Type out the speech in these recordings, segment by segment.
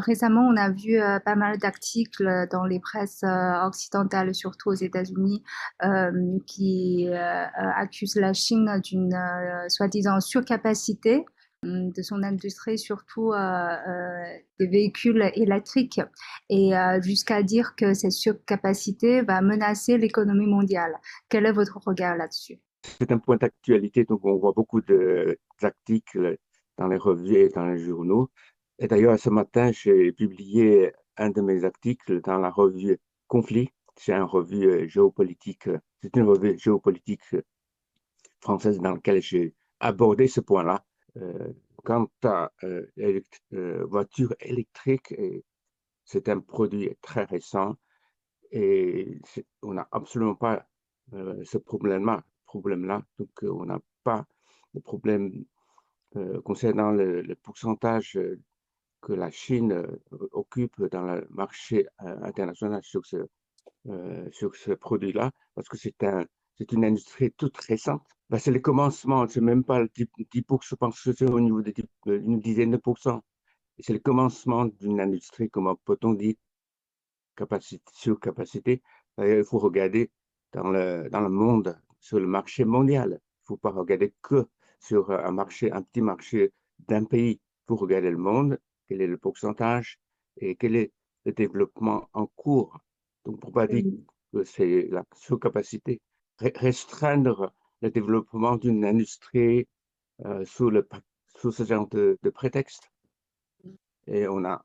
récemment, on a vu pas mal d'articles dans les presses occidentales, surtout aux États-Unis, qui accusent la Chine d'une soi-disant surcapacité de son industrie, surtout des véhicules électriques, et jusqu'à dire que cette surcapacité va menacer l'économie mondiale. Quel est votre regard là-dessus? C'est un point d'actualité, donc on voit beaucoup d'articles dans les revues et dans les journaux. Et d'ailleurs, ce matin, j'ai publié un de mes articles dans la revue Conflit. C'est une revue géopolitique, c'est une revue géopolitique française dans laquelle j'ai abordé ce point-là. Euh, Quant à voiture électrique, c'est un produit très récent et on n'a absolument pas ce problème-là. Donc, on n'a pas de problème concernant le pourcentage que la Chine occupe dans le marché international sur ce produit-là, parce que c'est une industrie toute récente. Ben, c'est le commencement, c'est même pas le 10%, je pense que c'est au niveau de une dizaine de pourcents. C'est le commencement d'une industrie, comment peut-on dire, surcapacité. Il faut regarder dans le monde, sur le marché mondial. Il ne faut pas regarder que sur un petit marché d'un pays. Il faut regarder le monde, quel est le pourcentage et quel est le développement en cours. Donc, pour ne pas dire que c'est la surcapacité, restreindre le développement d'une industrie sous sous ce genre de prétexte. Et on n'a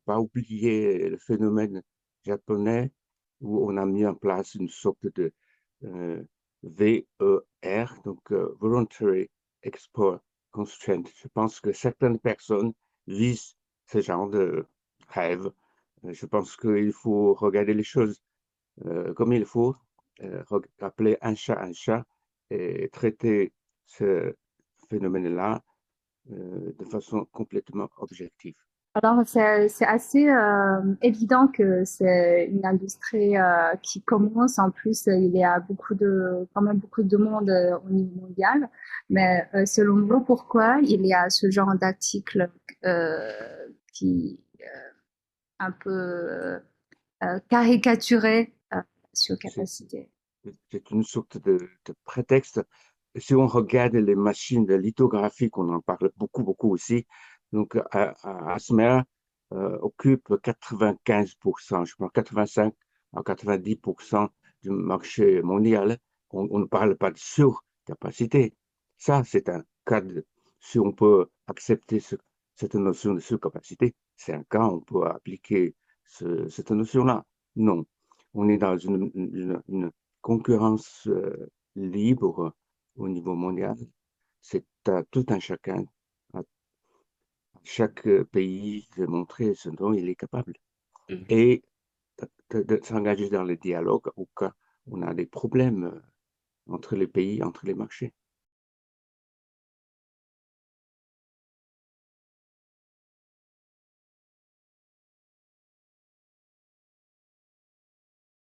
pas oublié le phénomène japonais où on a mis en place une sorte de euh, VER, donc Voluntary Export Constraint. Je pense que certaines personnes visent ce genre de rêve. Je pense qu'il faut regarder les choses comme il faut, appeler un chat et traiter ce phénomène-là de façon complètement objective. Alors, c'est assez évident que c'est une industrie qui commence. En plus, il y a quand même beaucoup de monde au niveau mondial. Mais selon vous, pourquoi il y a ce genre d'article qui un peu caricaturé sur C'est capacité? c'est une sorte de prétexte. Si on regarde les machines de lithographie, qu'on en parle beaucoup aussi, donc Asmer occupe 95%, je pense 85 à 90% du marché mondial. On ne parle pas de surcapacité. Ça, c'est un cas si on peut accepter cette notion de surcapacité, c'est un cas où on peut appliquer cette notion-là. Non, on est dans une concurrence libre au niveau mondial. C'est à tout un chacun, à chaque pays de montrer ce dont il est capable et de s'engager dans le dialogue au cas où on a des problèmes entre les pays, entre les marchés.